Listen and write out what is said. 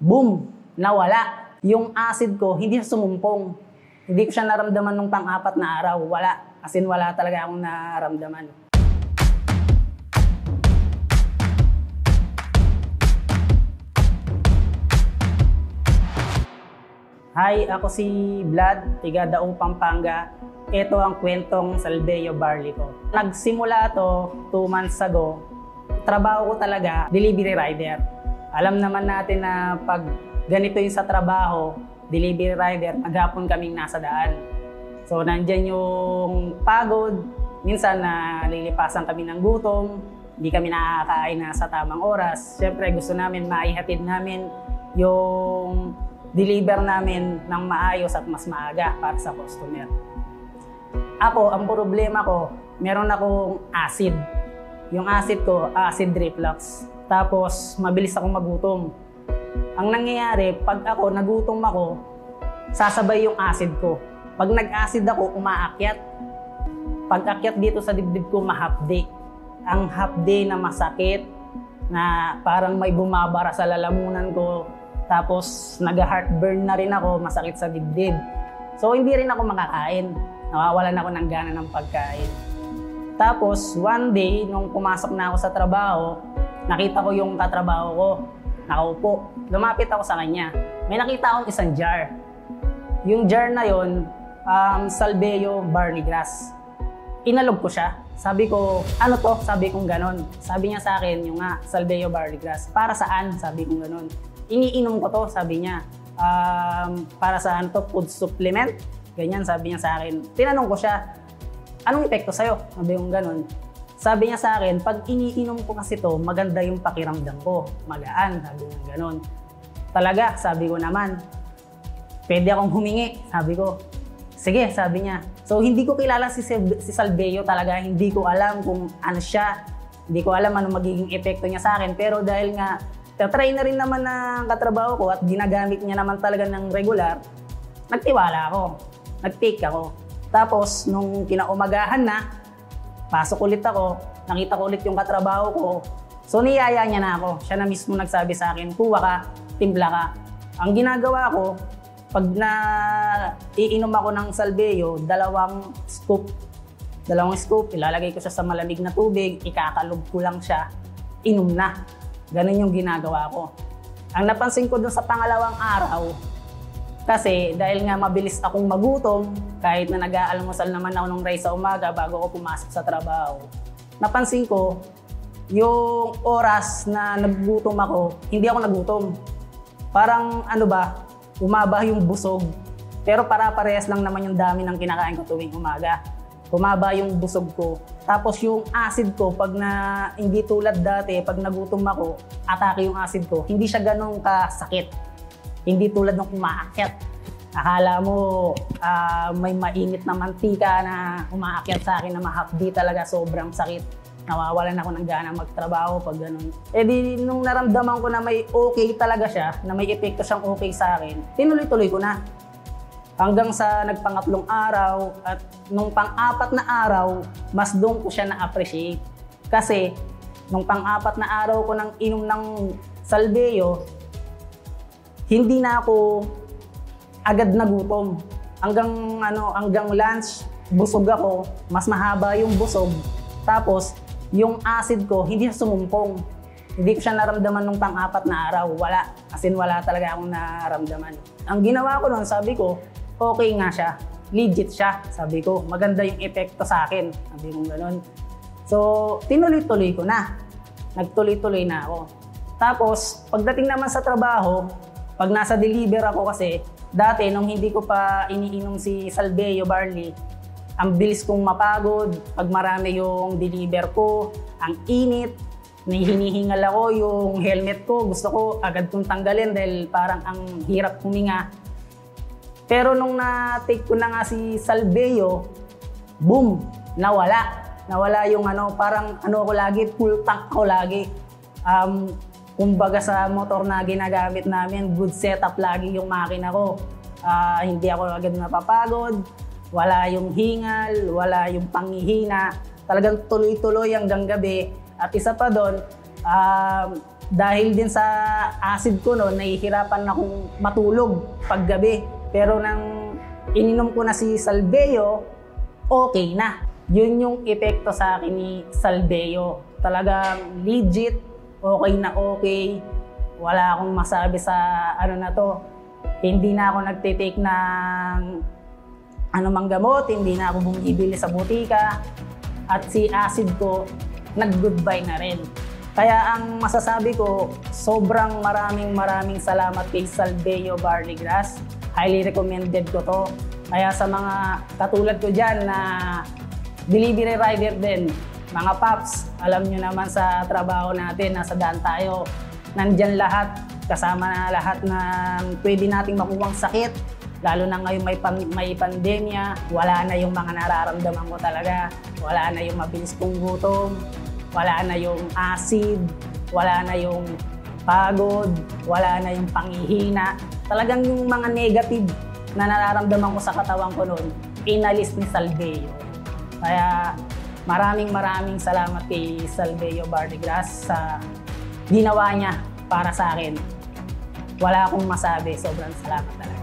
boom, nawala. Yung acid ko, hindi siya sumumpong. Hindi ko siya naramdaman nung pang-4 na araw. Wala. As in, wala talaga akong naramdaman. Hi, ako si Vlad, tiga Daong, Pampanga. Ito ang kwentong Salveyo Barley ko. Nagsimula to 2 months ago. Trabaho ko talaga, delivery rider. Alam naman natin na pag ganito yung sa trabaho, delivery rider, maghapon kaming nasa daan. So nandyan yung pagod, minsan nalilipasan kami ng gutom, hindi kami nakakain na sa tamang oras. Siyempre gusto namin maihatid namin yung deliver namin ng maayos at mas maaga para sa customer. Ako, ang problema ko, meron akong acid. Yung acid ko, acid reflux. Tapos, mabilis akong magutom. Ang nangyayari, pag ako, nagutom ako, sasabay yung acid ko. Pag nag-acid ako, umaakyat. Pag akyat dito sa dibdib ko, mahapde. Ang hapde na masakit, na parang may bumabara sa lalamunan ko. Tapos, nag-heartburn na rin ako, masakit sa dibdib. So, hindi rin ako makakain. Nawawalan ako ng gana ng pagkain. Tapos, one day, nung pumasok na ako sa trabaho, nakita ko yung katrabaho ko, nakaupo. Lumapit ako sa kanya. May nakita akong isang jar. Yung jar na yon, Salveyo Barley Grass. Inalog ko siya. Sabi ko, ano to? Sabi kong ganon. Sabi niya sa akin, yung Salveyo Barley Grass. Para saan? Sabi kong ganon. Iniinom ko to, sabi niya. Para saan to? Food supplement? Ganyan, sabi niya sa akin. Tinanong ko siya, anong epekto sa'yo? Sabi kong ganon. Sabi niya sa akin, pag iniinom ko kasi to, maganda yung pakiramdam ko. Magaan, sabi niya ganon. Talaga, sabi ko naman, pwede akong humingi, sabi ko. Sige, sabi niya. So, hindi ko kilala si Salveyo talaga. Hindi ko alam kung ano siya. Hindi ko alam ano magiging epekto niya sa akin. Pero dahil nga, try na rin naman ng katrabaho ko at ginagamit niya naman talaga ng regular, nagtiwala ako. Nag-take ako. Tapos, nung kinaumagahan na, pasok ulit ako, nakita ko ulit yung katrabaho ko. So, niyaya niya na ako. Siya na mismo nagsabi sa akin, kuha ka, timpla ka. Ang ginagawa ko, pag iinom ako ng Salveyo, 2 scoop. 2 scoop, ilalagay ko siya sa malamig na tubig, ikakalog ko lang siya, inom na. Ganun yung ginagawa ko. Ang napansin ko dun sa pangalawang araw, kasi dahil nga mabilis akong magutom, kahit na nag-aalmusal naman ako ng rice sa umaga bago ako pumasok sa trabaho, napansin ko, yung oras na nagugutom ako, hindi ako nagutom. Parang umaba yung busog. Pero para-parehas lang naman yung dami ng kinakain ko tuwing umaga. Umaba yung busog ko. Tapos yung acid ko, pag hindi tulad dati, pag nagutom ako, atake yung acid ko, hindi siya ganun kasakit. Hindi tulad ng umaakyat. Akala mo may mainit na mantika na umaakyat sa akin na mahapdi talaga, sobrang sakit. Nawawalan ako ng gana magtrabaho pag ganun. Eh di nung naramdaman ko na may okay talaga siya, na may epekto siyang okay sa akin, tinuloy-tuloy ko na. Hanggang sa nagpangatlong araw at nung pang-4 na araw, mas doon ko siya na-appreciate. Kasi nung pang-4 na araw ko nang inom ng Salveyo, hindi na ako agad nagutom. Hanggang lunch, busog ako, mas mahaba yung busog. Tapos, yung acid ko, hindi siya sumumpong. Hindi ko siya naramdaman nung pang-4 na araw. Wala. As in, wala talaga akong naramdaman. Ang ginawa ko nun, sabi ko, okay nga siya. Legit siya, sabi ko. Maganda yung epekto sa akin. Sabi ko gano'n. So, tinuloy-tuloy ko na. Nagtuloy-tuloy na ako. Tapos, pagdating naman sa trabaho, pag nasa deliver ako kasi, dati nung hindi ko pa iniinom si Salveyo Barley, ang bilis kong mapagod, pag marami yung deliver ko, ang init, hinihingal ako, yung helmet ko, gusto ko agad kong tanggalin dahil parang ang hirap huminga. Pero nung na-take ko na nga si Salveyo, boom, nawala. Nawala yung parang ako lagi, full tank ako lagi. Kumbaga sa motor na ginagamit namin, good setup lagi yung makina ko. Hindi ako agad napapagod, wala yung hingal, wala yung panghihina. Talagang tuloy-tuloy hanggang gabi. At isa pa doon, Dahil din sa acid ko noon, nahihirapan akong matulog paggabi. Pero nang ininom ko na si Salbeo, okay na. Yun yung epekto sa akin ni Salbeo. Talagang legit, okay na okay. Wala akong masabi sa ano na to. Hindi na ako nagtitake ng anumang gamot, hindi na ako bumibili sa butika. At si acid ko, nag-goodbye na rin. Kaya ang masasabi ko, sobrang maraming salamat kay Salbeo Barley Grass. Highly recommended ko to. Kaya sa mga katulad ko dyan na delivery rider din, mga paps, alam nyo naman sa trabaho natin, nasa daan tayo. Nandyan lahat, kasama na lahat ng pwede nating makuwang sakit. Lalo na ngayon may pandemya, wala na yung mga nararamdaman ko talaga. Wala na yung mabilis kong gutom, wala na yung acid, wala na yung pagod, wala na yung panghihina. Talagang yung mga negative na nararamdaman ko sa katawan ko noon, inalis ni Salbeo. Kaya maraming salamat kay Salbeo Barley Grass sa ginawa niya para sa akin. Wala akong masabi, sobrang salamat talaga.